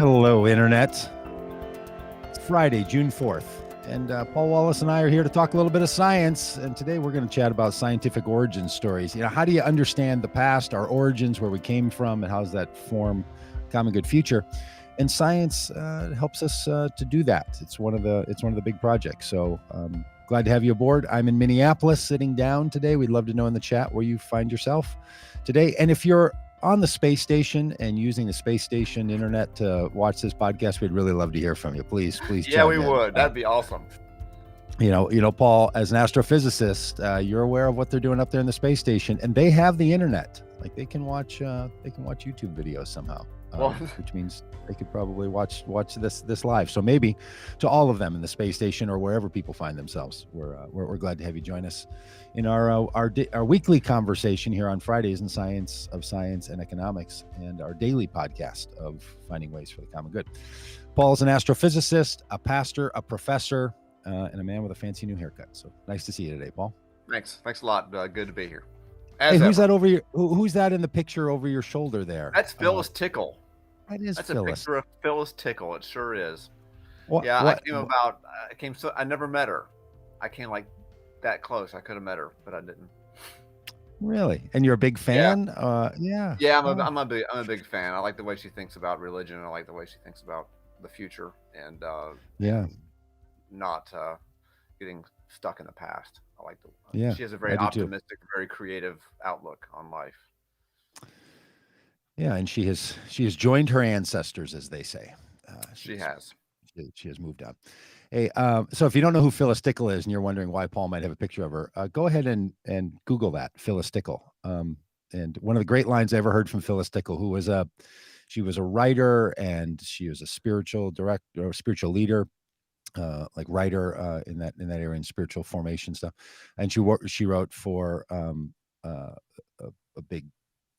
Hello, Internet. It's Friday, June 4th, and Paul Wallace and I are here to talk a little bit of science, and today we're going to chat about scientific origin stories. How do you understand the past, our origins, where we came from, and how does that form common good future? And science helps us to do that. It's one of the big projects. So glad to have you aboard. I'm in Minneapolis, sitting down today. We'd love to know in the chat where you find yourself today, and if you're on the space station and using the space station internet to watch this podcast, we'd really love to hear from you. Please Yeah, we would. That'd be awesome. Paul, as an astrophysicist, you're aware of what they're doing up there in the space station, and they have the internet. Like they can watch YouTube videos somehow, which means they could probably watch this live. So maybe to all of them in the space station or wherever people find themselves, we're glad to have you join us in our weekly conversation here on Fridays in Science and Economics, and our daily podcast of Finding Ways for the Common Good. Paul is an astrophysicist, a pastor, a professor, and a man with a fancy new haircut. So nice to see you today, Paul. Thanks a lot. Good to be here. Hey, who's that over your? Who's that in the picture over your shoulder there? That's Phyllis Tickle. That's Phyllis. A picture of Phyllis Tickle. It sure is. I never met her. I came like that close. I could have met her, but I didn't. Really? And you're a big fan? Yeah. I'm a big fan. I like the way she thinks about religion. I like the way she thinks about the future, and not getting stuck in the past. I like the. She has a very optimistic, very creative outlook on life. Yeah, and she has joined her ancestors, as they say. She has moved on. Hey, so if you don't know who Phyllis Tickle is, and you're wondering why Paul might have a picture of her, go ahead and Google that, Phyllis Tickle. And one of the great lines I ever heard from Phyllis Tickle, she was a writer, and she was a spiritual director or spiritual leader, like writer in that area in spiritual formation stuff. And she wrote for a big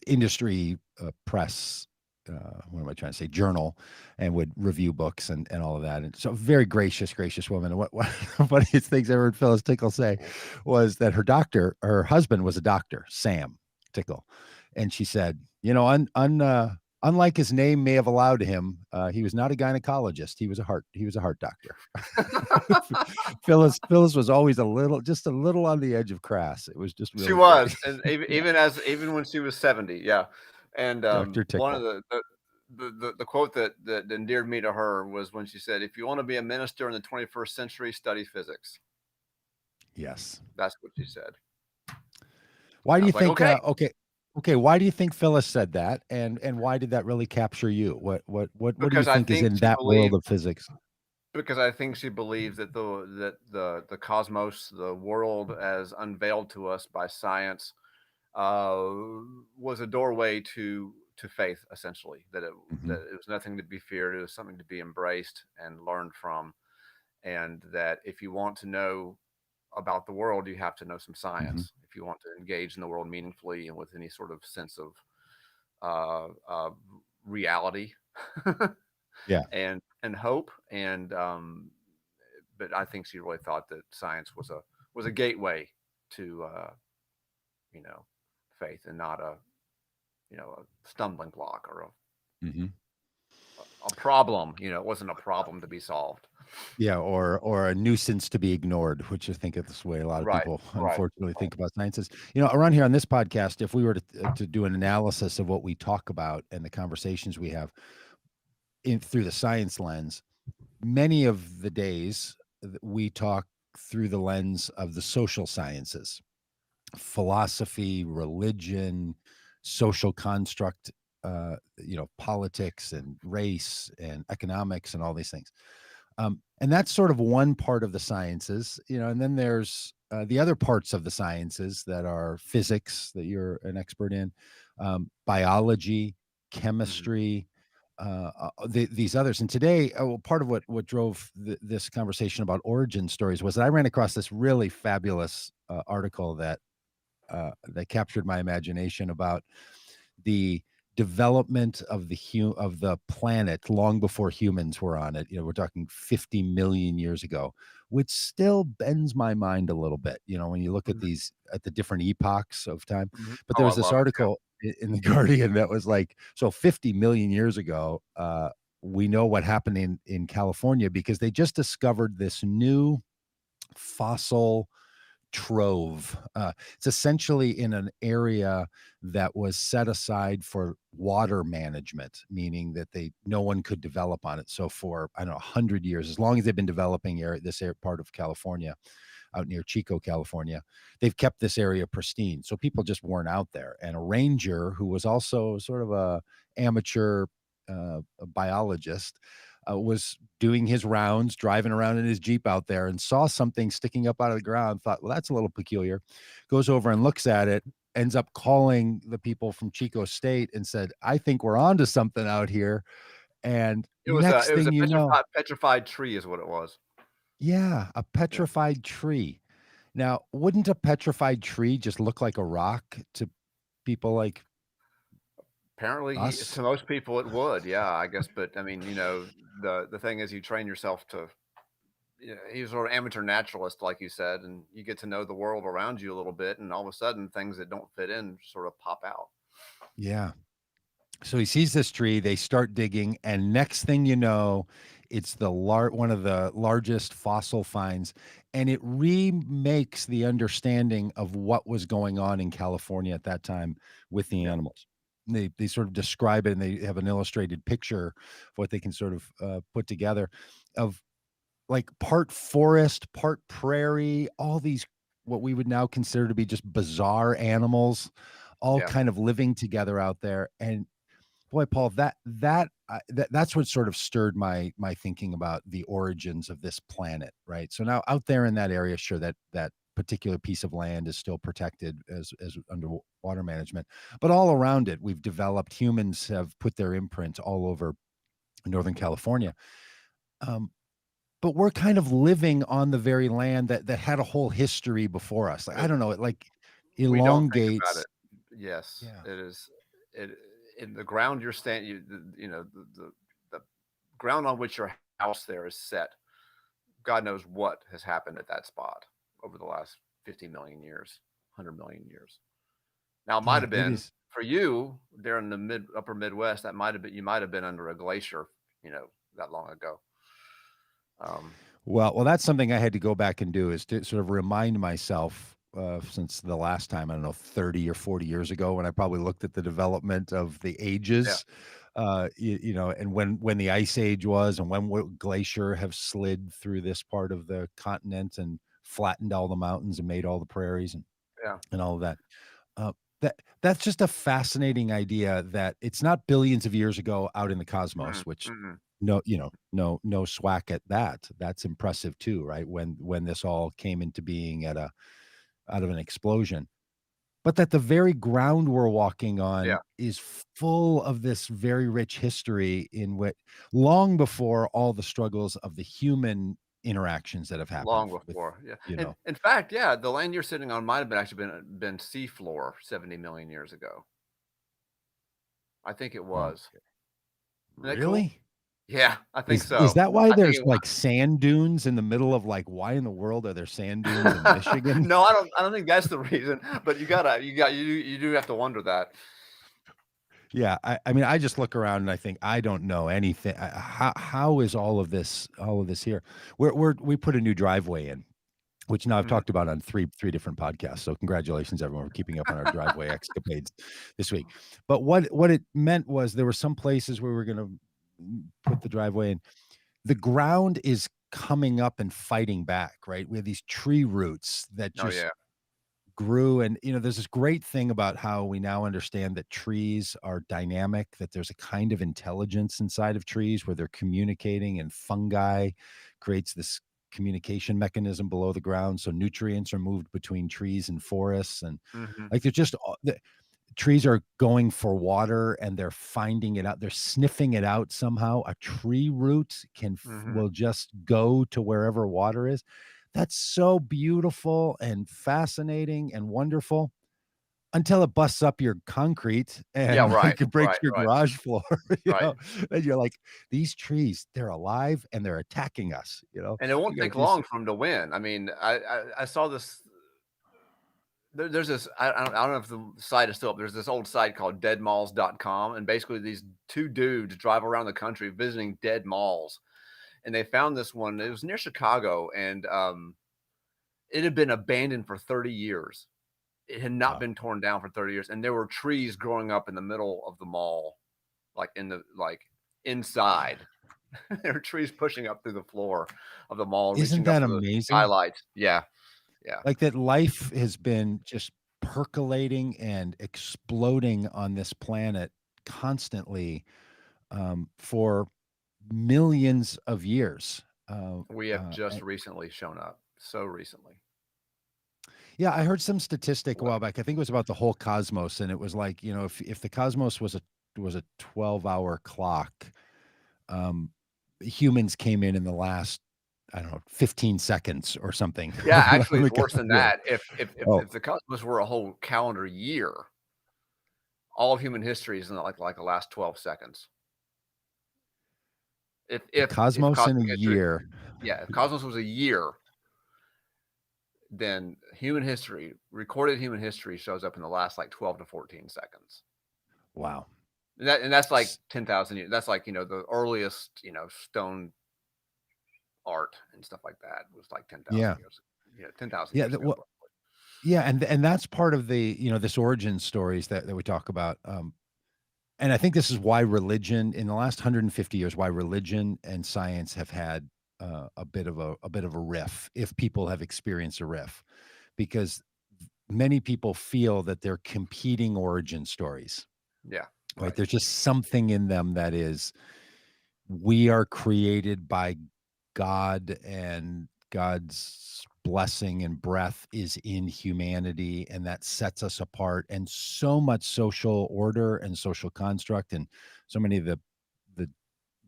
industry press, what am I trying to say, journal, and would review books and all of that. And so very gracious woman. And one of the funniest things I heard Phyllis Tickle say was that her husband was a doctor, Sam Tickle. And she said, unlike his name may have allowed him, he was not a gynecologist. He was a heart doctor. Phyllis was always just a little on the edge of crass. It was just really she was, and even when she was 70, yeah. And one of the quote that endeared me to her was when she said, "If you want to be a minister in the 21st century, study physics." Yes, that's what she said. Why do you think? Okay. Why do you think Phyllis said that, and why did that really capture you? What do you think is in that world of physics? Because I think she believes that the cosmos, the world as unveiled to us by science, was a doorway to faith, essentially. That it was nothing to be feared. It was something to be embraced and learned from, and that if you want to know about the world, you have to know some science. If you want to engage in the world meaningfully and with any sort of sense of reality, and hope, and but I think she really thought that science was a gateway to faith, and not a stumbling block or a problem. It wasn't a problem to be solved. Yeah, or a nuisance to be ignored, which I think is the way a lot of people unfortunately think about sciences. Around here on this podcast, if we were to do an analysis of what we talk about and the conversations we have through the science lens, many of the days we talk through the lens of the social sciences, philosophy, religion, social construct, politics and race and economics and all these things. And that's sort of one part of the sciences, and then there's the other parts of the sciences that are physics, that you're an expert in, biology, chemistry, these others. And today, part of what drove this conversation about origin stories was that I ran across this really fabulous article that captured my imagination about the development of the planet long before humans were on it. We're talking 50 million years ago, which still bends my mind a little bit, when you look at the different epochs of time. But there was this article in the Guardian that was like, so 50 million years ago, we know what happened in California because they just discovered this new fossil trove. It's essentially in an area that was set aside for water management, meaning that no one could develop on it. So for I don't know 100 years, as long as they've been developing part of California, out near Chico, California, they've kept this area pristine. So people just weren't out there. And a ranger who was also sort of a amateur a biologist was doing his rounds, driving around in his Jeep out there and saw something sticking up out of the ground, thought, well, that's a little peculiar, goes over and looks at it, ends up calling the people from Chico State and said, I think we're onto something out here. And next It was thing a you know, petrified tree is what it was. yeah, a Yeah. petrified tree. Now, wouldn't a petrified tree just look like a rock to people like Apparently, us? to most people it would, yeah, I guess, but I mean, the thing is you train yourself to he was sort of amateur naturalist, like you said, and you get to know the world around you a little bit, and all of a sudden things that don't fit in sort of pop out. Yeah. So he sees this tree, they start digging, and next thing you know, it's one of the largest fossil finds, and it remakes the understanding of what was going on in California at that time with the Yeah, animals. They sort of describe it, and they have an illustrated picture of what they can sort of put together of like part forest, part prairie, all these what we would now consider to be just bizarre animals, all yeah, kind of living together out there. And boy, Paul, that's what sort of stirred my thinking about the origins of this planet, right? So now out there in that area, sure, that particular piece of land is still protected as underwater management, but all around it, we've developed. Humans have put their imprint all over Northern California. Um, but we're kind of living on the very land that had a whole history before us. Like I but don't know, it like we don't think about elongates. it. Yes, Yeah. it is it in the ground you're standing, the ground on which your house there is set. God knows what has happened at that spot over the last 50 million years, 100 million years. Now, it might Yeah, have it been is. for you there in the upper Midwest. That might have been you might have been under a glacier, that long ago. Um, Well, that's something I had to go back and do is to sort of remind myself, since the last time, I don't know, 30 or 40 years ago when I probably looked at the development of the yeah, ages, and when the ice age was and when glacier have slid through this part of the continent and flattened all the mountains and made all the prairies yeah, and all of that. That's just a fascinating idea that it's not billions of years ago out in the cosmos, mm, which mm, no swack at that. That's impressive too, right? When this all came into being out of an explosion. But that the very ground we're walking yeah, on is full of this very rich history in which long before all the struggles of the human interactions that have happened long with, before, yeah. you And know. in fact, yeah, the land you're sitting on might have been actually been seafloor 70 million years ago. I think it Oh, was. Isn't that cool? really? Yeah, I think Is so. that why I think there's, it like, sand dunes in the middle of, like why in the world are there sand dunes in Michigan? No, I don't think that's the reason, but you do have to wonder that. Yeah, I mean, I just look around and I think, I don't know anything. How is all of this here? We put a new driveway in, which now I've Mhm. talked about on three different podcasts, so congratulations everyone for keeping up on our driveway escapades this week. But what it meant was there were some places where we're gonna put the driveway in. The ground is coming up and fighting back, right? We have these tree roots that Oh, just yeah. grew, and there's this great thing about how we now understand that trees are dynamic, that there's a kind of intelligence inside of trees where they're communicating, and fungi creates this communication mechanism below the ground, so nutrients are moved between trees and forests, and Mhm, like they're just trees are going for water and they're finding it out. They're sniffing it out somehow. A tree root mhm. will just go to wherever water is. That's so beautiful and fascinating and wonderful until it busts up your concrete Yeah, and right, like it breaks right, your right, garage floor, right. and you're like, these trees, they're alive and they're attacking us. And it You won't got to take do so. long for 'em to win. I mean, I saw this there's this, I don't know if the site is still up. There's this old site called deadmalls.com, and basically these two dudes drive around the country visiting dead malls, and they found this one. It was near Chicago, and it had been abandoned for 30 years. It had not Wow. been torn down for 30 years, and there were trees growing up in the middle of the mall, like inside. There were trees pushing up through the floor of the mall, Isn't reaching up that to the amazing? skylights. Yeah, yeah, Like that life has been just percolating and exploding on this planet constantly, for millions of years. we have just And recently shown up, so recently. yeah, I heard some statistic a Well, while back. I think it was about the whole cosmos, and it was like, if the cosmos was a 12-hour clock, um, humans came in the last, I don't know, 15 seconds or something yeah, on actually, the it's worse God than wheel. that. If Oh, the cosmos were a whole calendar year, all of human history is in like the last 12 seconds. the If cosmos in a cosmic history, year. yeah, if cosmos was a year, then human history, recorded human history, shows up in the last like 12 to 14 seconds. Wow. And that's like S 10,000 years. That's like, the earliest, stone art and stuff like that was like 10,000 Yeah. years, 10,000 Yeah, years that ago. well, yeah, and that's part of the, this origin stories that we talk about, and I think this is why religion in the last 150 years, why religion and science have had, a bit of a riff, if people have experienced a riff, because many people feel that they're competing origin stories, Yeah, right? right. There's just something in them that is, we are created by God, and God's blessing and breath is in humanity, and that sets us apart. And so much social order and social construct, and so many of the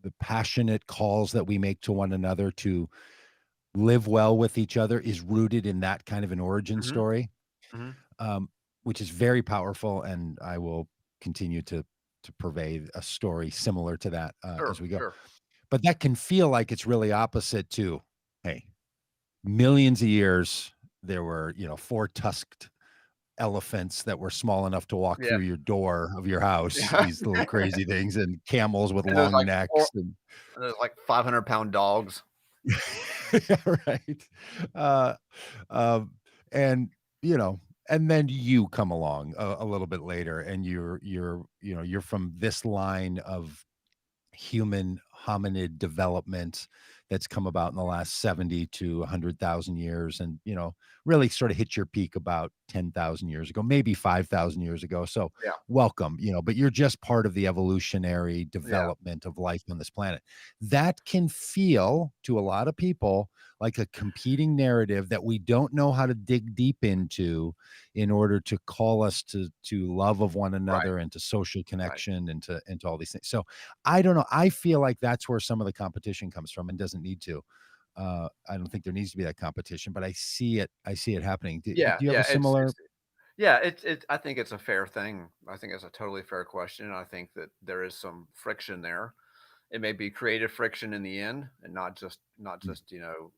the passionate calls that we make to one another to live well with each other is rooted in that kind of an origin Hmm. story, Hmm. um, which is very powerful. And I will continue to purvey a story similar to that, as Sure, we go. sure. But that can feel like it's really opposite to, hey, millions of years, there were, four-tusked elephants that were small enough to walk Yeah. through your door of your house, Yeah. these little crazy things, and camels with And there's long like necks and there's like 500-pound dogs. yeah, right. Uh, um, and, you know, and then you come along a little bit later, and you're from this line of human hominid development that's come about in the last 70 to 100,000 years, and really sort of hit your peak about 10,000 years ago, maybe 5,000 years ago. So Yeah, welcome, but you're just part of the evolutionary yeah, development of life on this planet. That can feel to a lot of people like a competing narrative that we don't know how to dig deep into, in order to call us to love of one right, another, and to social right. connection, and to all these things. So I don't know. I feel like that's where some of the competition comes from, and doesn't need to. I don't think there needs to be that competition, but I see it. I see it happening. Do Yeah, you have yeah, a similar? it's I think it's a fair thing. I think it's a totally fair question, and I think that there is some friction there. It may be creative friction in the end, and not Mm, just, you know,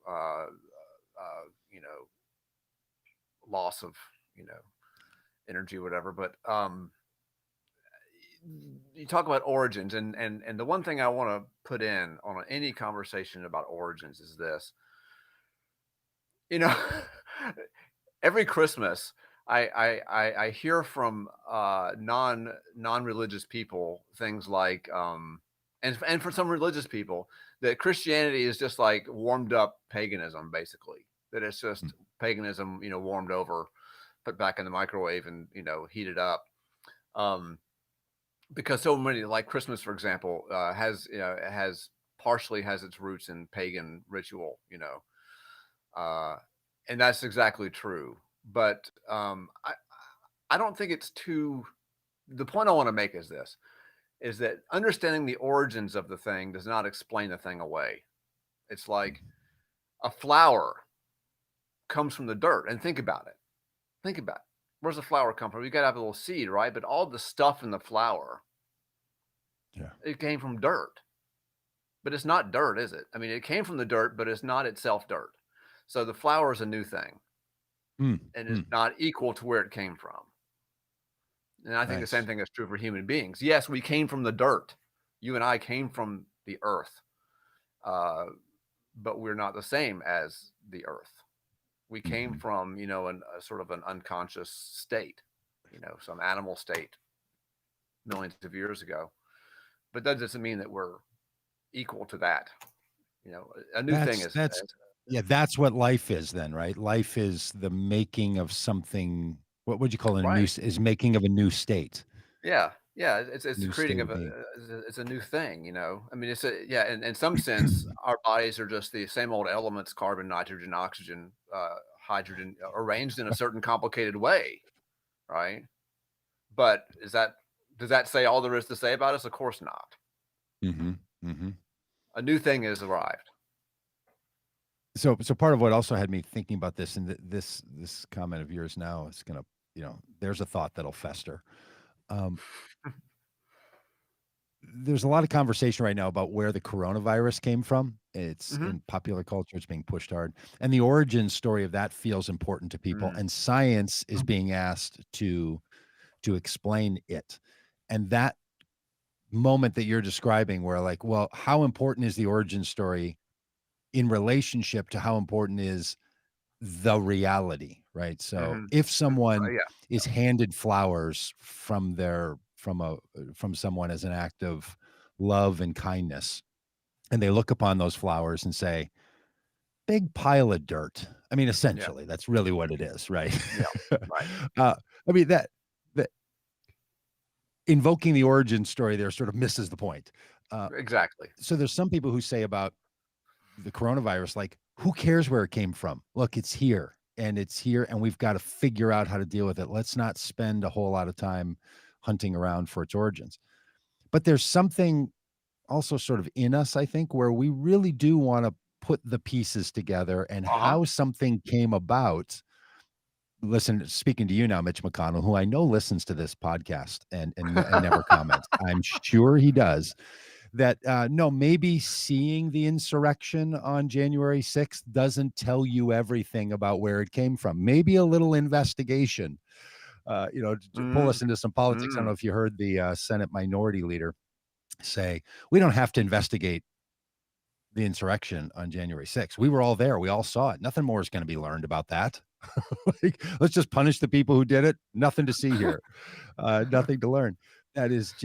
loss of, you know, energy, whatever. But you talk about origins, and the one thing I want to put in on any conversation about origins is this. You know, every Christmas, I hear from non-religious people things like, and for some religious people, that Christianity is just like warmed up paganism, basically. That it's mm, just paganism, warmed over, put back in the microwave, and heated up. Um, because so many, like Christmas, for example, has partially has its roots in pagan ritual. Uh, and that's exactly true. But I don't think it's too. The point I want to make is this: is that understanding the origins of the thing does not explain the thing away. It's like mm. a flower comes from the dirt, and think about it. Think about it. Where's the flower come from? You got to have a little seed, right? But all the stuff in the flower, Yeah. it came from dirt. But it's not dirt, is it? I mean, it came from the dirt, but it's not itself dirt. So the flower is a new thing. Mm, and is mm, not equal to where it came from. And I think the same nice. thing is true for human beings. Yes, we came from the dirt. You and I came from the earth, uh, but we're not the same as the earth. We came Mhm. from, a sort of an unconscious state, some animal state millions of years ago. But that doesn't mean that we're equal to that. A new thing That's yeah, that's what life is then, right? Life is the making of something. What would you call a right. is making of a new state, Yeah, yeah, it's new creating state of of being. it's a new thing, you know? I mean, it's a yeah, in some sense, our bodies are just the same old elements, carbon, nitrogen, oxygen, hydrogen, arranged in a certain complicated way, right? But does that say all there is to say about us? Of course not. Mhm, mhm. A new thing has arrived. So part of what also had me thinking about this, and this comment of yours now is gonna, there's a thought that'll fester. Um, there's a lot of conversation right now about where the coronavirus came from. It's Mhm. in popular culture, it's being pushed hard. And the origin story of that feels important to people. Mm, And science is being asked to explain it. And that moment that you're describing where like, well, how important is the origin story in relationship to how important is the reality, right? So mhm. if someone Yeah, is handed flowers from someone as an act of love and kindness, and they look upon those flowers and say, "Big pile of dirt." I mean, yeah, essentially, that's really what it is, right? yeah, right. uh, I mean that invoking the origin story there sort of misses the point. Uh, Exactly. so there's some people who say about the coronavirus, like, who cares where it came from? Look, it's here, and we've got to figure out how to deal with it. Let's not spend a whole lot of time hunting around for its origins. But there's something also sort of in us, I think, where we really do want to put the pieces together and Uh-huh. how something came about. Listen, speaking to you now, Mitch McConnell, who I know listens to this podcast and never comments. I'm sure he does that. No, maybe seeing the insurrection on January 6th doesn't tell you everything about where it came from. Maybe a little investigation, to pull Mm, us into some politics. I don't mm. know if you heard the Senate minority leader say, we don't have to investigate the insurrection on January 6th. We were all there. We all saw it. Nothing more is going to be learned about that. Like, let's just punish the people who did it. Nothing to see here. Nothing to learn. That is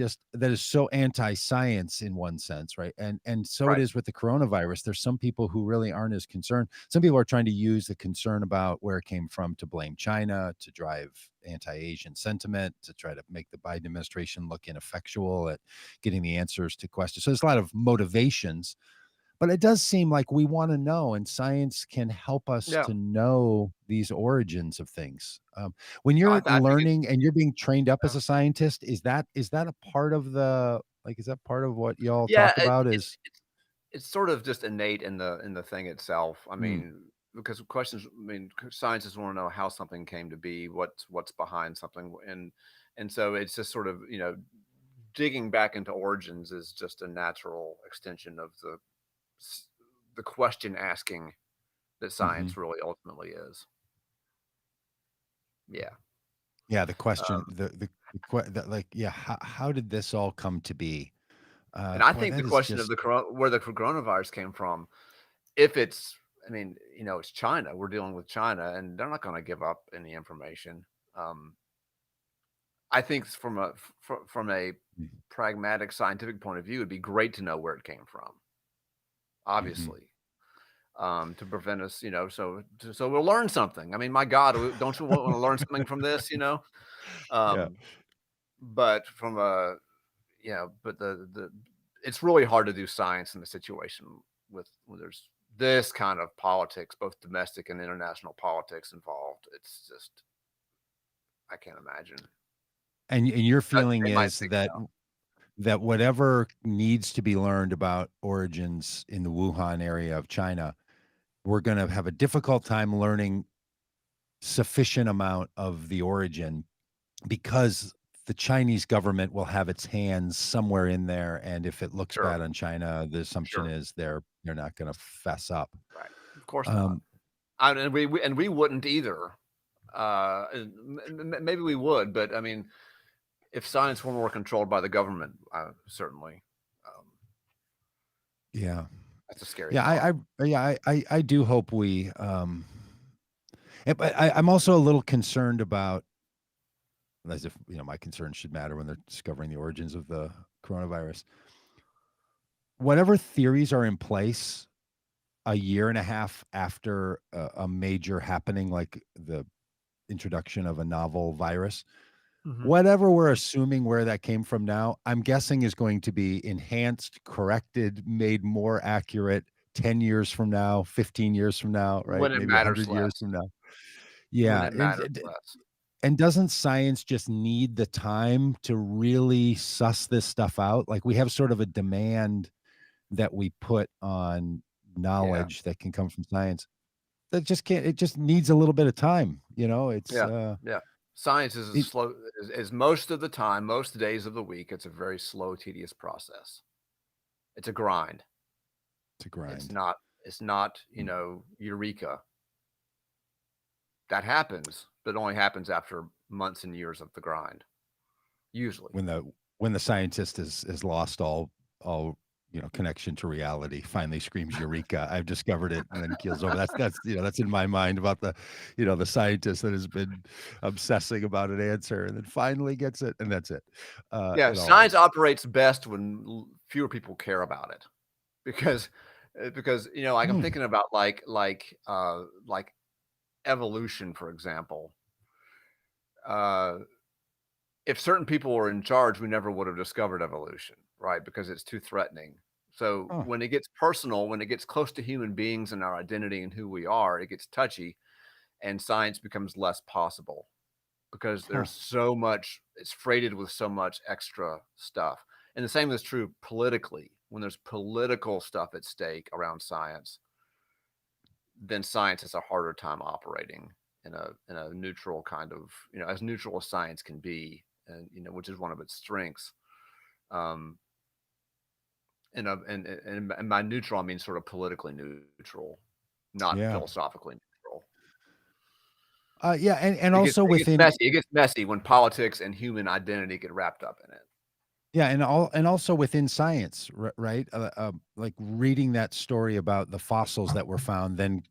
so anti-science in one sense, right? And so it Right. is with the coronavirus. There's some people who really aren't as concerned. Some people are trying to use the concern about where it came from to blame China, to drive anti-Asian sentiment, to try to make the Biden administration look ineffectual at getting the answers to questions. So there's a lot of motivations, but it does seem like we want to know, and science can help us Yeah. to know these origins of things. When No, you're I think it's learning and you're being trained up as uh, a scientist, is that a part of the like? Is that part of what y'all yeah, talk about? Is it's sort of just innate in the thing itself. I mm, mean, because questions. I mean, scientists want to know how something came to be, what's behind something, and so it's just sort of digging back into origins is just a natural extension of the question asking that mhm. science really ultimately is. Yeah, Yeah, the question, um, like, yeah, how did this all come to be? and I Boy, think the that is question of just. where the coronavirus came from, if it's, I mean, it's China. We're dealing with China, and they're not going to give up any information. Um, I think from a Mm, pragmatic scientific point of view, it'd be great to know where it came from. mhm. Obviously, to prevent us, so we'll learn something. I mean, my God, don't you want to learn something from this? Yeah. Um, but from a but the it's really hard to do science in a situation with when there's this kind of politics, both domestic and international politics involved. It's just I can't imagine. And your feeling They might is figure that it out. whatever needs to be learned about origins in the Wuhan area of China, we're gonna have a difficult time learning sufficient amount of the origin because the Chinese government will have its hands somewhere in there, and if it looks Sure, bad on China, the assumption sure, is they're not gonna fess up. right. Of course not. Um, And we wouldn't either. Maybe we would, but I mean, if science were more controlled by the government, certainly, um, Yeah. that's a scary Yeah, thought. I do hope we, but I'm also a little concerned about, as if, my concerns should matter when they're discovering the origins of the coronavirus. Whatever theories are in place a year and a half after a major happening like the introduction of a novel virus, Hmm. whatever we're assuming where that came from now, I'm guessing is going to be enhanced, corrected, made more accurate 10 years from now, 15 years from now, right? When it Maybe matters 100 years less. from now. When Yeah, it matters less. and doesn't science just need the time to really suss this stuff out? Like, we have sort of a demand that we put on Yeah. knowledge that can come from science that just can't, it just needs a little bit of time, Yeah. Yeah. Science is as it slow as most of the time, most days of the week. It's a very slow, tedious process. It's a grind. it's a It's grind. not. It's not. Eureka. That happens, but it only happens after months and years of the grind. Usually. When the scientist has lost all connection to reality, finally screams eureka, I've discovered it, and then keels over. That's in my mind about the scientist that has been obsessing about an answer and then finally gets it, and that's it. Yeah. It all Science ends. operates best when fewer people care about it, because like I'm Hmm. thinking about like evolution, for example. Uh, if certain people were in charge, we never would have discovered evolution, right? Because it's too threatening. So Huh. when it gets personal, when it gets close to human beings and our identity and who we are, it gets touchy, and science becomes less possible because Huh. there's so much, it's freighted with so much extra stuff. And the same is true politically. When there's political stuff at stake around science, then science has a harder time operating in a neutral kind of, as neutral as science can be, and which is one of its strengths. Um, and by neutral, I mean sort of politically neutral, not Yeah. philosophically neutral. Yeah, and It gets also it gets within, messy. It gets messy when politics and human identity get wrapped up in it. yeah, and also within science, right? Like reading that story about the fossils that were found, then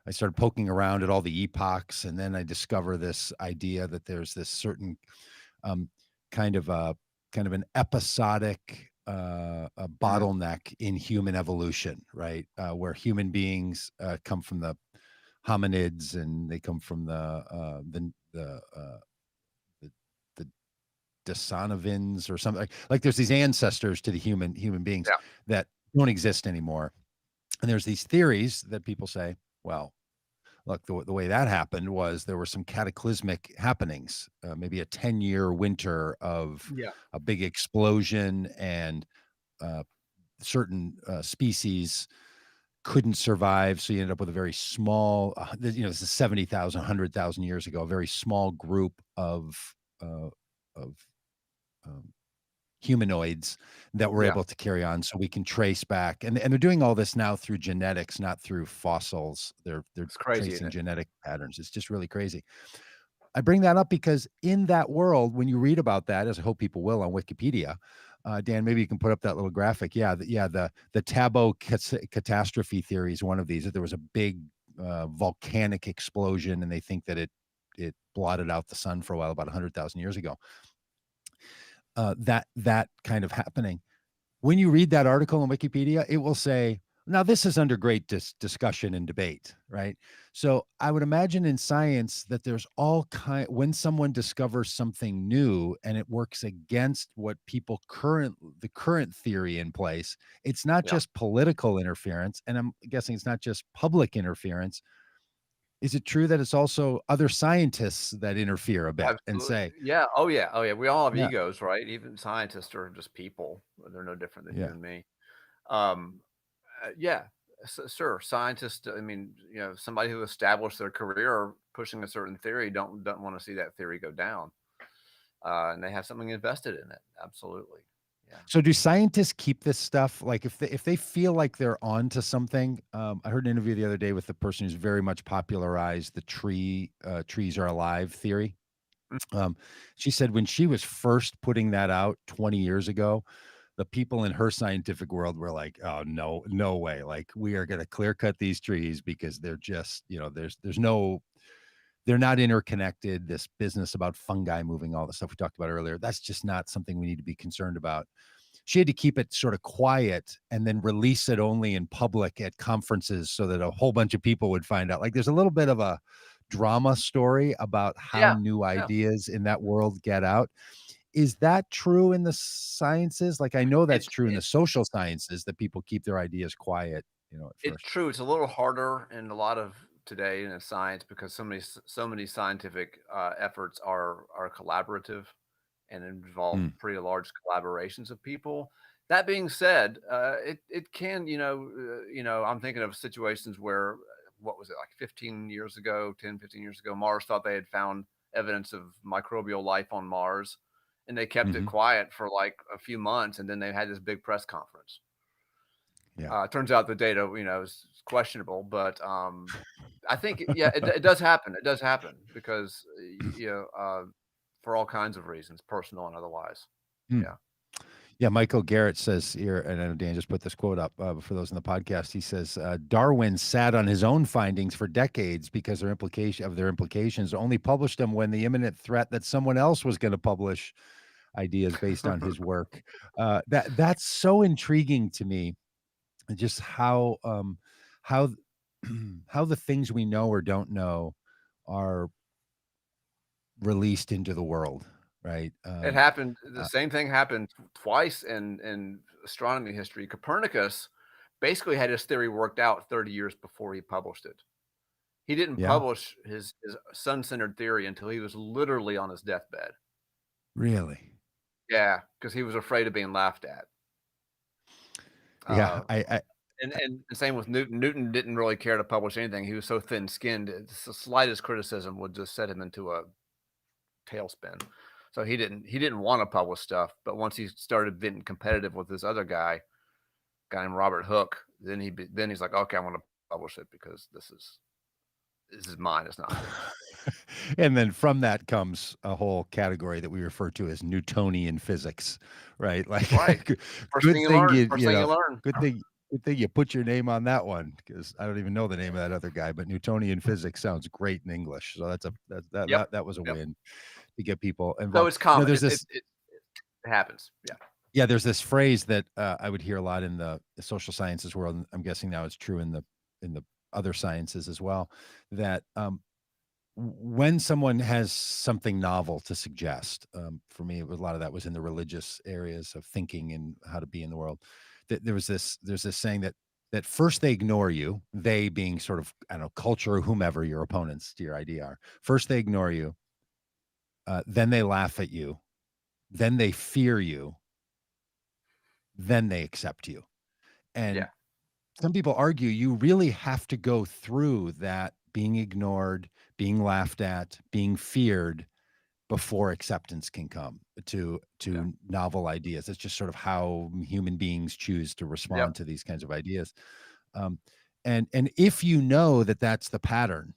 I started poking around at all the epochs, and then I discover this idea that there's this certain um, kind of a kind of an episodic a Mhm. bottleneck in human evolution, right? Where human beings come from the hominids, and they come from the the Desanovins or something like there's these ancestors to the human beings Yeah. that don't exist anymore. And there's these theories that people say, well, look, the way that happened was there were some cataclysmic happenings, maybe a 10-year winter of Yeah. a big explosion, and uh, certain species couldn't survive. So you end up with a very small, this is 70,000, 100,000 years ago, a very small group uh, of um, humanoids that were Yeah. able to carry on. So we can trace back, and they're doing all this now through genetics, not through fossils. They're It's crazy, isn't tracing it? genetic patterns. It's just really crazy. I bring that up because in that world, when you read about that, as I hope people will on Wikipedia, Dan, maybe you can put up that little graphic. Yeah, the Tabo catastrophe theory is one of these. That there was a big volcanic explosion, and they think that it blotted out the sun for a while, about 100,000 years ago. That kind of happening. When you read that article on Wikipedia, it will say, now this is under great discussion and debate, right? So I would imagine in science that there's all kind, when someone discovers something new and it works against what the current theory in place, it's not Yeah. just political interference, and I'm guessing it's not just public interference. Is it true that it's also other scientists that interfere a bit and Absolutely. say, Yeah. Oh, yeah. Oh, yeah. We all have yeah, egos, right? Even scientists are just people. They're no different than you yeah, and me. Um, yeah. Sure. Scientists, I mean, somebody who established their career pushing a certain theory don't want to see that theory go down. And they have something invested in it. Absolutely. Yeah. So do scientists keep this stuff? Like if they feel like they're on to something, I heard an interview the other day with the person who's very much popularized the trees are alive theory. Mm. Um, she said when she was first putting that out 20 years ago, the people in her scientific world were like, "Oh no, no way! Like we are going to clear cut these trees because they're just, there's no, they're not interconnected. This business about fungi moving all the stuff we talked about earlier, that's just not something we need to be concerned about." She had to keep it sort of quiet and then release it only in public at conferences so that a whole bunch of people would find out. Like there's a little bit of a drama story about how Yeah. new Yeah. ideas in that world get out. Is that true in the sciences? Like I know that's It's true in the social sciences that people keep their ideas quiet, at It's first. true. It's a little harder in a lot of today in science because so many scientific efforts are collaborative and involve Mm, pretty large collaborations of people. That being said, it can I'm thinking of situations where what was it like 15 years ago, 10, 15 years ago, Mars thought they had found evidence of microbial life on Mars, and they kept it mhm. quiet for like a few months, and then they had this big press conference. Yeah. Turns out the data, is questionable, but I think, yeah, it does happen. It does happen because for all kinds of reasons, personal and otherwise. Mm. Yeah. Yeah, Michael Garrett says here, and I know Dan just put this quote up for those in the podcast. He says Darwin sat on his own findings for decades because their implications, only published them when the imminent threat that someone else was going to publish ideas based on his work. That's so intriguing to me. Just how how the things we know or don't know are released into the world, right? It happened. The same thing happened twice in astronomy history. Copernicus basically had his theory worked out 30 years before he published it. He didn't Yeah, publish his sun-centered theory until he was literally on his deathbed. really. Yeah, because he was afraid of being laughed at. Yeah, Uh, and same with Newton. Newton didn't really care to publish anything. He was so thin-skinned, it's the slightest criticism would just set him into a tailspin. So he didn't wanna publish stuff, but once he started getting competitive with this other guy named Robert Hooke, then he's like, "Okay, I wanna publish it because this is mine, it's not yours." And then from that comes a whole category that we refer to as Newtonian physics, right? Like, That's right. good First good thing you thing learn you first you thing you know, learn. good thing you put your name on that one because I don't even know the name of Yeah. that other guy, but Newtonian physics sounds great in English. So that's a Yep. that was a Yep. win to get people So involved. it's common. There's this It happens. Yeah. yeah, there's this phrase that I would hear a lot in the social sciences world, and I'm guessing now it's true in the other sciences as well, that when someone has something novel to suggest, for me, a lot of that was in the religious areas of thinking and how to be in the world. That there's this saying that first they ignore you, they being sort of I don't know culture or whomever your opponents to your idea are. First they ignore you, then they laugh at you, then they fear you, then they accept you. And Yeah. some people argue you really have to go through that being ignored, being laughed at, being feared before acceptance can come Yeah. to novel ideas. It's just sort of how human beings choose to Yep. respond to these kinds of ideas. Um, and if you know that that's the pattern,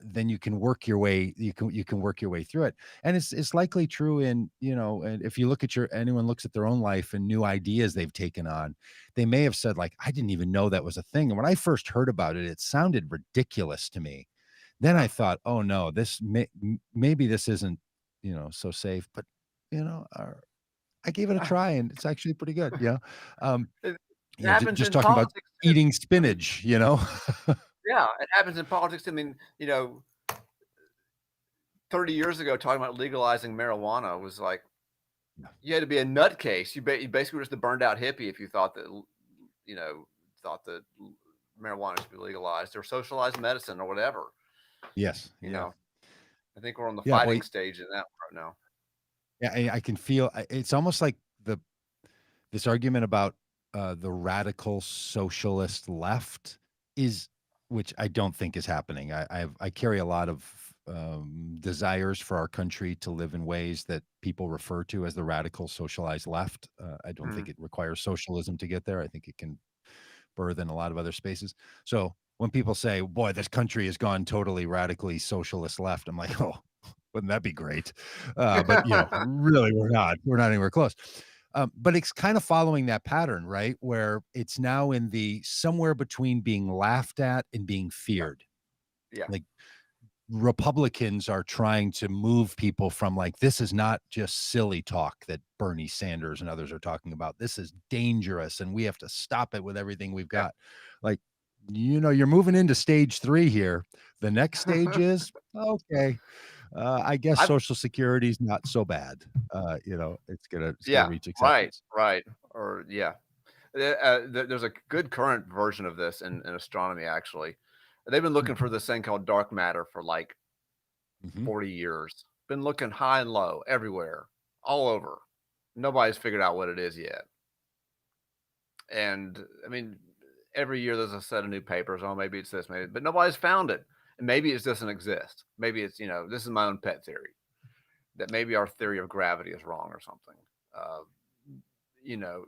then you can work your way. You can work your way through it. And it's likely true in And if you look at anyone looks at their own life and new ideas they've taken on, they may have said like, I didn't even know that was a thing. And when I first heard about it, it sounded ridiculous to me. Then I thought, oh no, maybe this isn't so safe. But you know, our, I gave it a try and it's actually pretty good. Um, It happens just in talking about politics too. eating I mean, spinach. yeah, it happens in politics. I mean, 30 years ago, talking about legalizing marijuana was like you had to be a nutcase. You basically were just a burned out hippie if you thought that you know thought that marijuana should be legalized or socialized medicine or whatever. Yes, You yeah, know, I think we're on the yeah. Well, fighting stage in that right now. yeah, I can feel. It's almost like this argument about the radical socialist left is, which I don't think is happening. I carry a lot of desires for our country to live in ways that people refer to as the radical socialized left. I don't Mhm. think it requires socialism to get there. I think it can birth in a lot of other spaces. So when people say, "Boy, this country has gone totally radically socialist left," I'm like, "Oh, wouldn't that be great?" But really, we're not. We're not anywhere close. But it's kind of following that pattern, right? Where it's now in the somewhere between being laughed at and being Yeah, feared. yeah, Like Republicans are trying to move people from like, this is not just silly talk that Bernie Sanders and others are talking about. This is dangerous and we have to stop it with everything we've yeah. got. Like, you're moving into stage 3 here. The next stage is okay. I guess I've Social Security is not so bad. It's gonna Yeah, reach right, acceptance. right, or yeah. There's a good current version of this in astronomy, actually. They've been Hmm. looking for this thing called dark matter for, like, Mhm. 40 years. Been looking high and low, everywhere, all over. Nobody's figured out what it is yet. And, I mean, every year there's a set of new papers, "Oh, maybe it's this, maybe," but nobody's found it. And maybe it doesn't exist. Maybe it's, this is my own pet theory, that maybe our theory of gravity is wrong or something. Uh,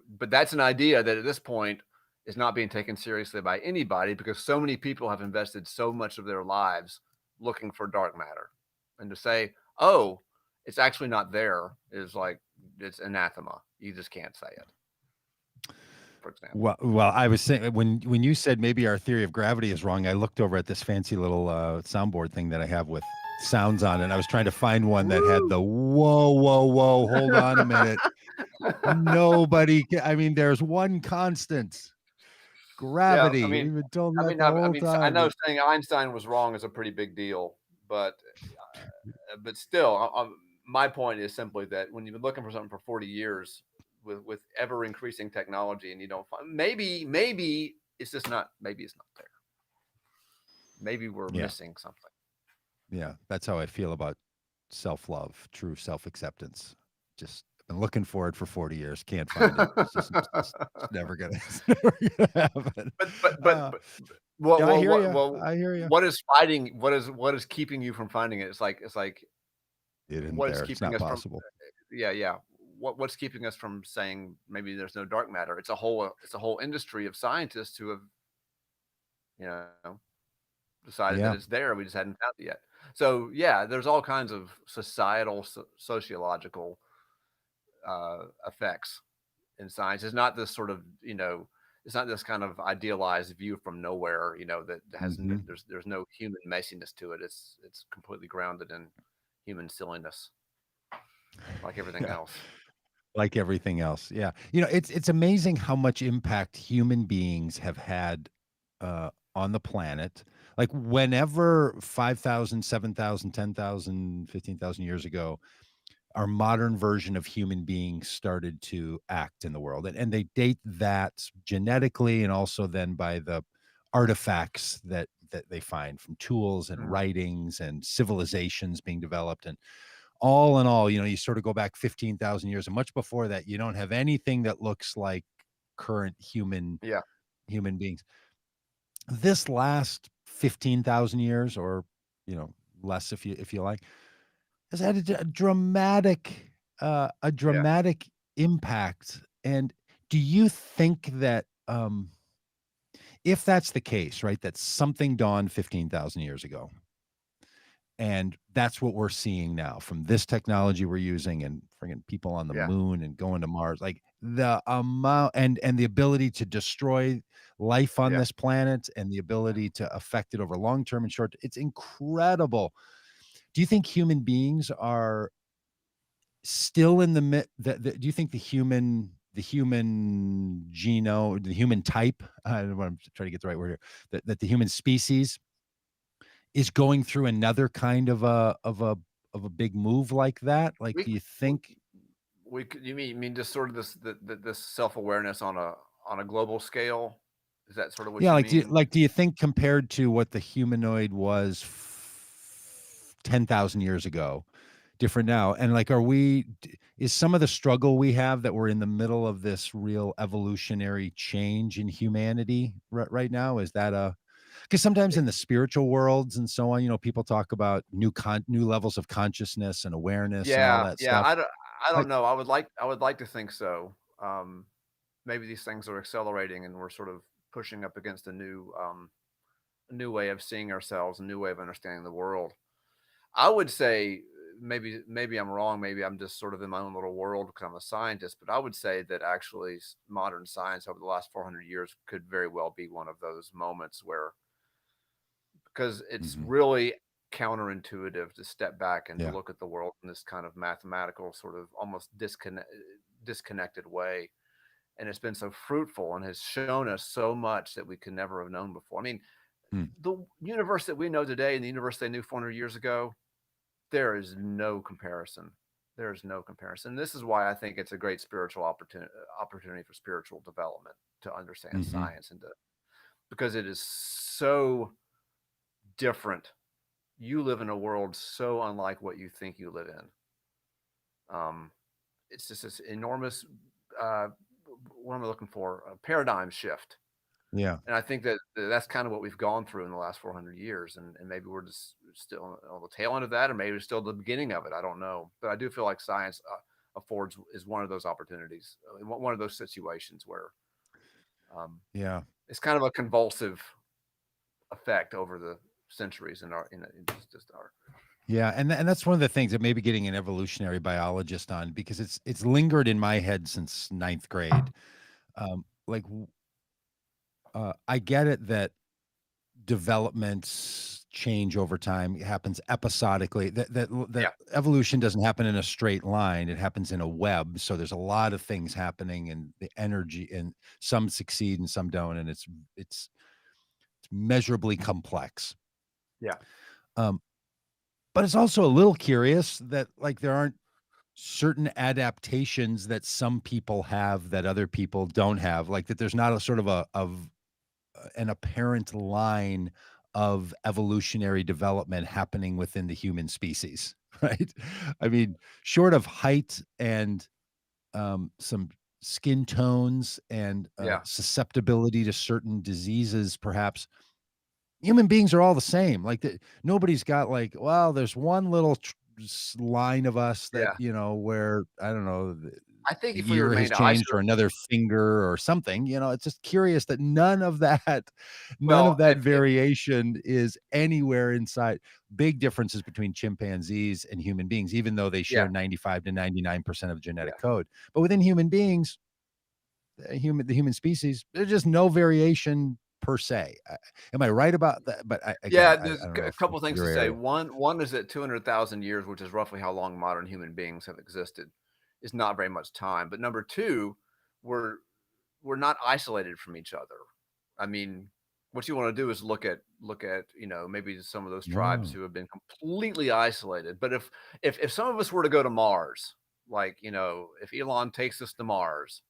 but that's an idea that at this point is not being taken seriously by anybody because so many people have invested so much of their lives looking for dark matter. And to say, oh, it's actually not there is like, it's anathema. You just can't say it, for example. Well, I was saying when you said maybe our theory of gravity is wrong, I looked over at this fancy little, soundboard thing that I have with sounds on it, and I was trying to find one that had Woo! the "Whoa, whoa, whoa, hold on a minute." I mean, there's one constant, Yeah, gravity. We've been told that the I whole mean, I know time. saying Einstein was wrong is a pretty big deal, but still, my point is simply that when you've been looking for something for 40 years with ever increasing technology and you don't find, maybe it's just not, maybe it's not there. Maybe we're Yeah, missing something. yeah, that's how I feel about self-love, true self-acceptance. Just been looking for it for 40 years, can't find it. It's never gonna it's never gonna happen. Uh, But what yeah, I what hear what you. what I hear you. what is fighting? What is keeping you from finding it? It's like It isn't what is there. It's keeping not us from? possible. Yeah. What's keeping us from saying maybe there's no dark matter? It's a whole industry of scientists who have you know decided that Yeah. it's there. We just hadn't found it yet. So yeah, there's all kinds of societal, sociological effects in science. It's not this sort of it's not this kind of idealized view from nowhere. That Mhm. there's no human messiness to it. It's completely grounded in human silliness, like everything Yeah, else. like everything else. Yeah. It's amazing how much impact human beings have had, on the planet. Like, whenever 5,000, 7,000, 10,000, 15,000 years ago, our modern version of human beings started to act in the world. And they date that genetically and also then by the artifacts that they find from tools and Mhm. writings and civilizations being developed. And all in all, you sort of go back 15,000 years, and much before that, you don't have anything that looks like current Yeah, human beings. This last 15,000 years, or you know, less if you like, has had a yeah. dramatic impact. And do you think that, if that's the case, right, that something dawned 15,000 years ago, and that's what we're seeing now from this technology we're using and friggin' people on the Yeah, moon and going to Mars, like the amount and the ability to destroy life on yeah. this planet and the ability to affect it over long term and short, it's incredible. Do you think human beings are still in the mid do you think the human genome, the human type, I don't want to try to get the right word here, that the human species is going through another kind of a big move like that? Like, We do you we, think, you mean just sort of this self awareness on a global scale? Is that sort of what yeah, you like, mean? do you think compared to what the humanoid was 10,000 years ago, different now? And like, is some of the struggle we have that we're in the middle of this real evolutionary change in humanity right now? Is that Because sometimes It, in the spiritual worlds and so on, people talk about new levels of consciousness and awareness and all yeah, that yeah. stuff. I don't Like, know. I would like to think so. Maybe these things are accelerating, and we're sort of pushing up against a new way of seeing ourselves, a new way of understanding the world. I would say maybe I'm wrong. Maybe I'm just sort of in my own little world because I'm a scientist. But I would say that actually modern science over the last 400 years could very well be one of those moments where, because it's mhm, really counterintuitive to step back and to yeah. look at the world in this kind of mathematical, sort of almost disconnected way. And it's been so fruitful and has shown us so much that we could never have known before. I mean, Mm, the universe that we know today and the universe they knew 400 years ago, there is no comparison. There is no comparison. This is why I think it's a great spiritual opportunity for spiritual development, to understand mhm. science, and to, because it is so different. You live in a world so unlike what you think you live in. It's just this enormous, uh, what am I looking for? A paradigm shift. Yeah. And I think that that's kind of what we've gone through in the last 400 years. And maybe we're just still on the tail end of that, or maybe it's still the beginning of it. I don't know. But I do feel like science affords is one of those opportunities, one of those situations where um, Yeah. it's kind of a convulsive effect over the centuries in just our, Yeah, and that's one of the things that maybe getting an evolutionary biologist on, because it's lingered in my head since ninth grade. Like, I get it that developments change over time. It happens episodically. That yeah, evolution doesn't happen in a straight line. It happens in a web. So there's a lot of things happening, and the energy, and some succeed and some don't, and it's measurably complex. yeah, Um, but it's also a little curious that, like, there aren't certain adaptations that some people have that other people don't have, like, that there's not a sort of a of an apparent line of evolutionary development happening within the human species, right? I mean, short of height and, some skin tones and, yeah, susceptibility to certain diseases, perhaps, human beings are all the same. Like, nobody's got, like, well, there's one little line of us that, yeah. where, I don't know, I think the if we ear has remained changed, or isolated, another finger or something. It's just curious that none of well, that if variation is anywhere inside. Big differences between chimpanzees and human beings, even though they yeah, share 95 to 99% of yeah. genetic code. But within human beings, the human species, there's just no variation per se. Am I right about that? But again, Yeah, I there's don't know a if couple it's of things to gray say. area. One is that 200,000 years, which is roughly how long modern human beings have existed, is not very much time. But number two, we're we're not isolated from each other. I mean, what you want to do is look at maybe some of those tribes No. who have been completely isolated. But if some of us were to go to Mars, like if Elon takes us to Mars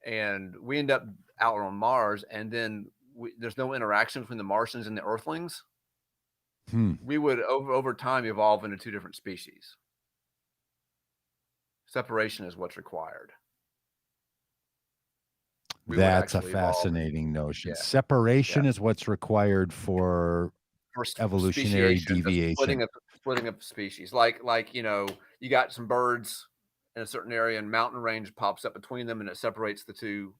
and we end up out on Mars, and then there's no interaction between the Martians and the Earthlings, Hmm. we would over time evolve into two different species. Separation is what's required. We would That's a actually evolve in, fascinating notion. yeah, yeah, Separation is what's required for for evolutionary speciation, the deviation. splitting of species. Like you got some birds in a certain area, and mountain range pops up between them, and it separates the two.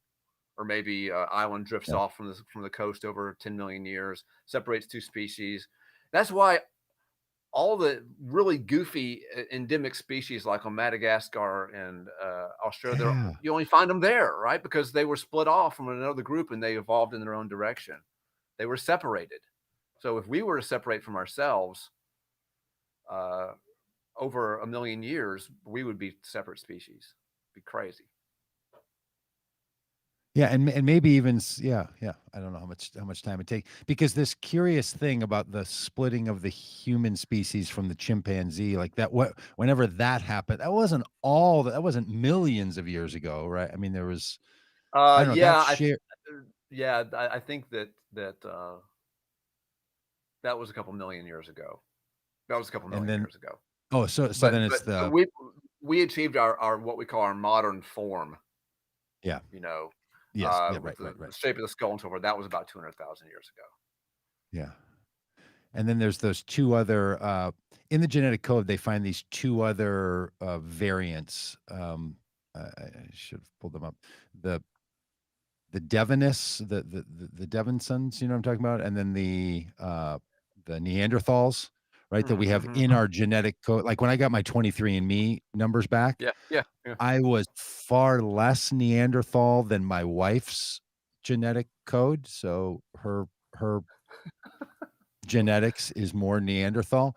Or maybe island drifts Yeah. off from the coast over 10 million years, separates two species. That's why all the really goofy endemic species like on Madagascar and Australia, Yeah. you only find them there, right? Because they were split off from another group and they evolved in their own direction. They were separated. So if we were to separate from ourselves uh, over a million years, we would be separate species. It'd be crazy. Yeah, and maybe even yeah. I don't know how much time it take, because this curious thing about the splitting of the human species from the chimpanzee, like that, whenever that happened, that wasn't millions of years ago, right? I mean, there was, I don't know, that Yeah, share. yeah, I think that was a couple million years ago. That was a couple And million then, years ago. oh, so But then but it's but the, we achieved our what we call our modern form, yeah, you know, yes, yeah, with right, right, the right. shape of the skull and so forth. That was about 200,000 years ago. Yeah. And then there's those 2 other, in the genetic code, they find these 2 other, variants, I should have pulled them up. The Devonists, the Devonsons, you know what I'm talking about? And then the Neanderthals, right, that we have in Mhm. our genetic code. Like, when I got my 23andMe numbers back, Yeah, yeah, yeah. I was far less Neanderthal than my wife's genetic code, so her genetics is more Neanderthal,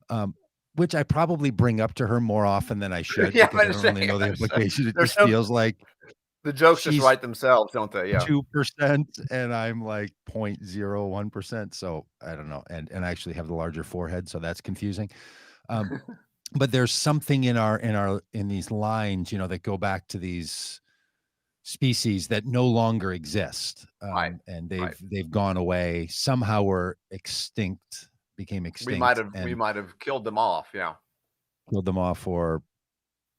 um, which I probably bring up to her more often than I should Yeah, I'm because I gonna don't say, really know the implication. It there's just some feels like the jokes just she's write themselves, don't they? Yeah. 2% and I'm like 0.01%, so I don't know, and I actually have the larger forehead, so that's confusing. Um, but there's something in these lines, that go back to these species that no longer exist, Right, and right. they've gone away, somehow were extinct, became extinct, We and might have killed them off, yeah. killed them off or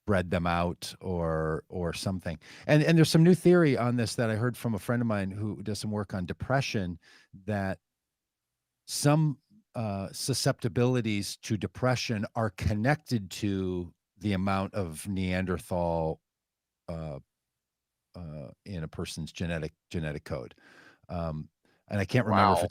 bred them out or something. And there's some new theory on this that I heard from a friend of mine who does some work on depression, that some susceptibilities to depression are connected to the amount of Neanderthal uh, in a person's genetic code. Um, and I can't remember Wow. if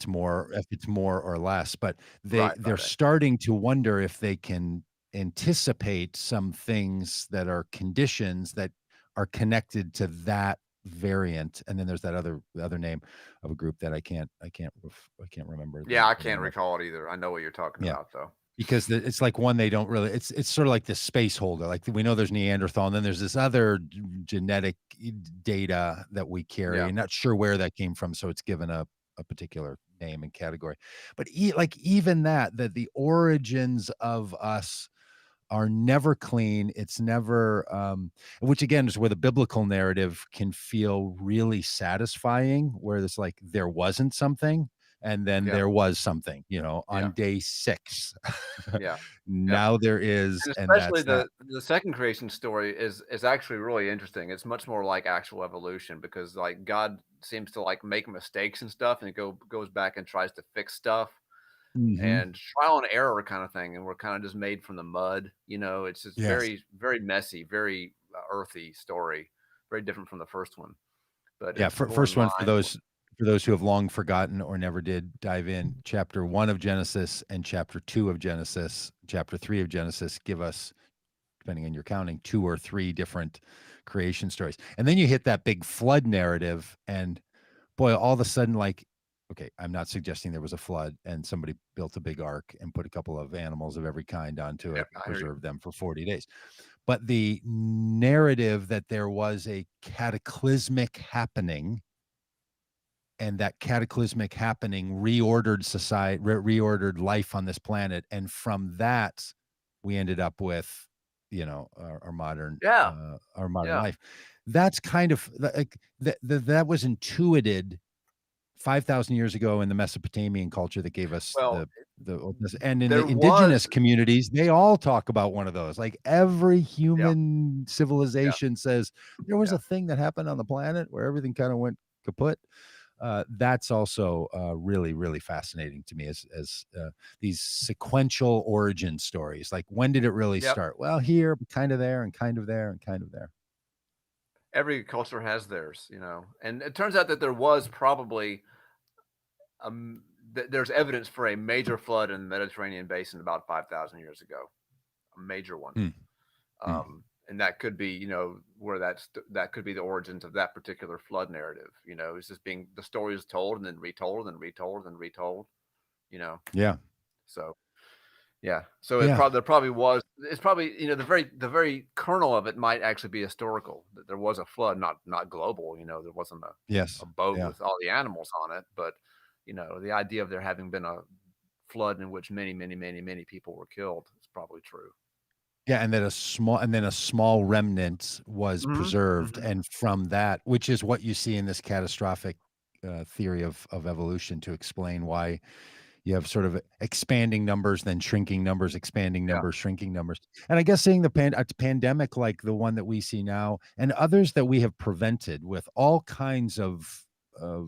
it's more or less, but Right, they're right. starting to wonder if they can anticipate some things that are conditions that are connected to that variant. And then there's that the other name of a group that I can't remember Yeah, I the can't name of. recall it either. I know what you're talking Yeah. about, though. Because it's like one they don't really, it's sort of like this space holder. Like, we know there's Neanderthal, and then there's this other genetic data that we carry, Yeah. and not sure where that came from, so it's given a particular name and category. But like, even that the origins of us are never clean. It's never, which again is where the biblical narrative can feel really satisfying, where it's like there wasn't something and then Yeah, there was something, yeah, on day 6. yeah, yeah. Now there is, And and especially that's that. the second creation story is actually really interesting. It's much more like actual evolution because, like, God seems to, like, make mistakes and stuff, and he goes back and tries to fix stuff, Mhm. and trial and error kinda thing, and we're kinda just made from the mud, you know? It's just Yes. very, very messy, very, earthy story, very different from the first one, but Yeah, it's fir more in first one line with. for those who have long forgotten or never did dive in, chapter 1 of Genesis and chapter 2 of Genesis, chapter 3 of Genesis give us, depending on your counting, 2 or 3 different creation stories. And then you hit that big flood narrative, and boy, all of a sudden, like, okay, I'm not suggesting there was a flood and somebody built a big ark and put a couple of animals of every kind onto Yeah, it and I hear you. preserved them for 40 days. But the narrative that there was a cataclysmic happening, and that cataclysmic happening reordered society, reordered life on this planet, and from that we ended up with, Yeah, our modern yeah. life. That's kind of like that was intuited 5,000 years ago in the Mesopotamian culture that gave us Well, the and in there the indigenous was. communities, they all talk about one of those. Like, every Yeah, human yeah, civilization says there was yeah. a thing that happened on the planet where everything kind of went kaput. That's also really, really fascinating to me, as these sequential origin stories. Like, when did it really Yep. start? Well, here, but kind of there, and kind of there, and kind of there. Every culture has theirs, and it turns out that there was probably, there's evidence for a major flood in the Mediterranean basin about 5,000 years ago, a major one. Hmm. Hmm. And that could be, where that could be the origins of that particular flood narrative. It's just being the story is told and then retold and retold and retold. You know, Yeah. so yeah, so Yeah. there probably was. It's probably, the very kernel of it might actually be historical. That there was a flood, not global. There wasn't a Yes. boat Yeah. with all the animals on it, but the idea of there having been a flood in which many, many, many, many people were killed is probably true. Yeah, and then a small remnant was Hmm. preserved, Hmm. and from that, which is what you see in this catastrophic, theory of evolution, to explain why you have sort of expanding numbers, then shrinking numbers, expanding Yeah. numbers, shrinking numbers. And I guess seeing a pandemic like the one that we see now, and others that we have prevented with all kinds of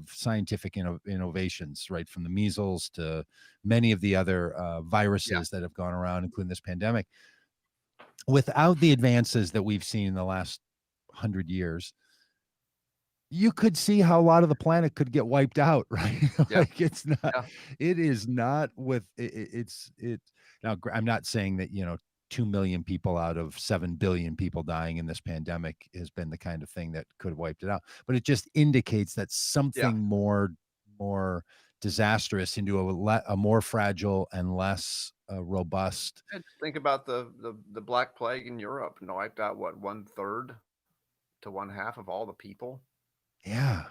scientific innovations, right from the measles to many of the other Yeah. viruses that have gone around, including this pandemic. Without the advances that we've seen in the last 100 years, you could see how a lot of the planet could get wiped out, right? Yeah. Like it's not, Yeah. it is not with it. Now, I'm not saying that, 2 million people out of 7 billion people dying in this pandemic has been the kind of thing that could have wiped it out, but it just indicates that Yeah. something more disastrous into a more fragile and less robust. And just think about the Black Plague in Europe and wiped out what, one third to one half of all the people. Yeah,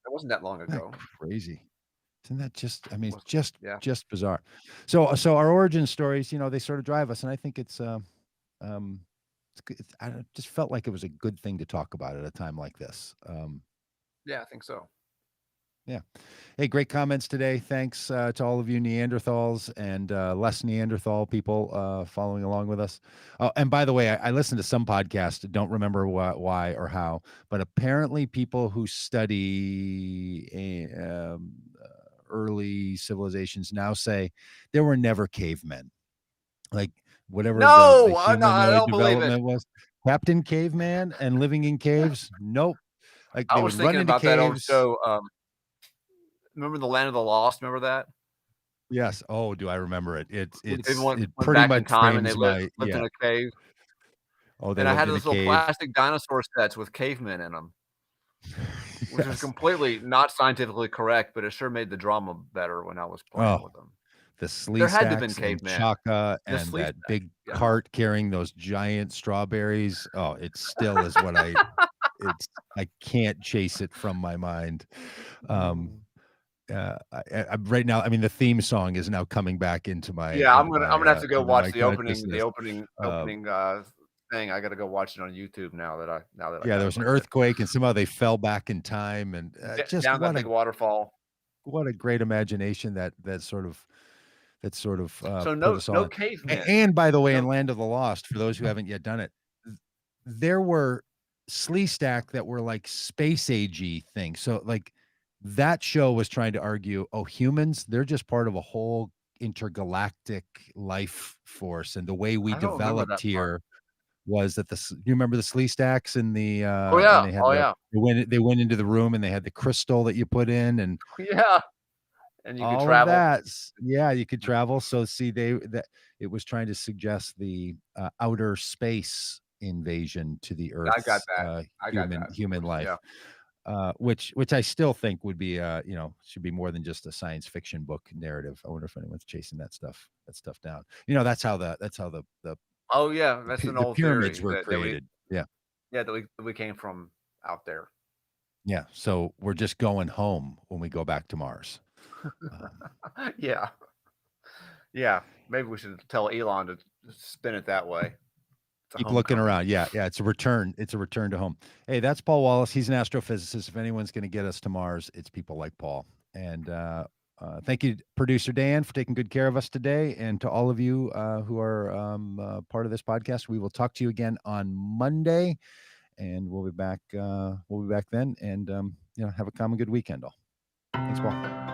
That wasn't that long isn't that ago. crazy? Isn't that just, I It mean, it's was, yeah. just bizarre. So our origin stories, they sort of drive us, and I think um, I just felt like it was a good thing to talk about at a time like this. Yeah, I think so. Yeah. Hey, great comments today. Thanks to all of you Neanderthals and less Neanderthal people following along with us. Oh, and by the way, I listened to some podcast. Don't remember why or how, but apparently people who study early civilizations now say there were never cavemen. Like whatever the No, no, I humanoid don't believe it. development was, Captain Caveman and living in caves. Nope. Like I they was would run thinking into about that old caves. show. Remember the Land of the Lost? Remember that? Yes. Oh, do I remember it? When everyone It went pretty back in much time and they frames lived my, lived in yeah. a cave. Oh, they And I lived had in a those little cave. plastic dinosaur sets with cavemen in them, which was Yes. completely not scientifically correct, but it sure made the drama better when I was playing Oh, with them. the There had to have been Sleestaks and cavemen. Chaka The and that Sleestaks, big yeah. cart carrying those giant strawberries. Oh, it still is what I can't chase it from my mind. Um, Mm. right now, I mean, the theme song is now coming back Yeah, I'm gonna have to go into watch my the opening consciousness. Um, thing. I gotta go watch it on YouTube now that I yeah, got there it was an like this. earthquake and somehow they fell back in time, and D just Down that big waterfall. what a great imagination that sort of So put no us no on. cavemen. And by the way, in No. Land of the Lost, for those who haven't yet done it, th there were Sleestak that were like space agey things. So, like, that show was trying to argue, "Oh, humans, they're just part of a whole intergalactic life force, and the way we I don't remember developed that part. here was that you remember the Sleestaks and Oh, and yeah. they had Oh, yeah. they went into the room and they had the crystal that you put in and Yeah, and you could all of travel. that. Yeah, you could travel. So see, that it was trying to suggest the outer space invasion to the I got Earth's that. I got that, of human course, yeah. life, which I still think would be should be more than just a science fiction book narrative. I wonder if anyone's chasing that stuff down. That's how Oh, yeah, that's an the old pyramids theory were that we created. Yeah. yeah, that we came from out there. Yeah, so we're just going home when we go back to Mars. Um, Yeah, yeah, maybe we should tell Elon to spin it that way. It's a keep looking homecoming. around. Yeah, yeah, it's a return. It's a return to home. Hey, that's Paul Wallace. He's an astrophysicist. If anyone's going to get us to Mars, it's people like Paul. And thank you, producer Dan, for taking good care of us today, and to all of you who are part of this podcast. We will talk to you again on Monday, and we'll be back. We'll be back then, and have a common good weekend, all. Thanks, Paul.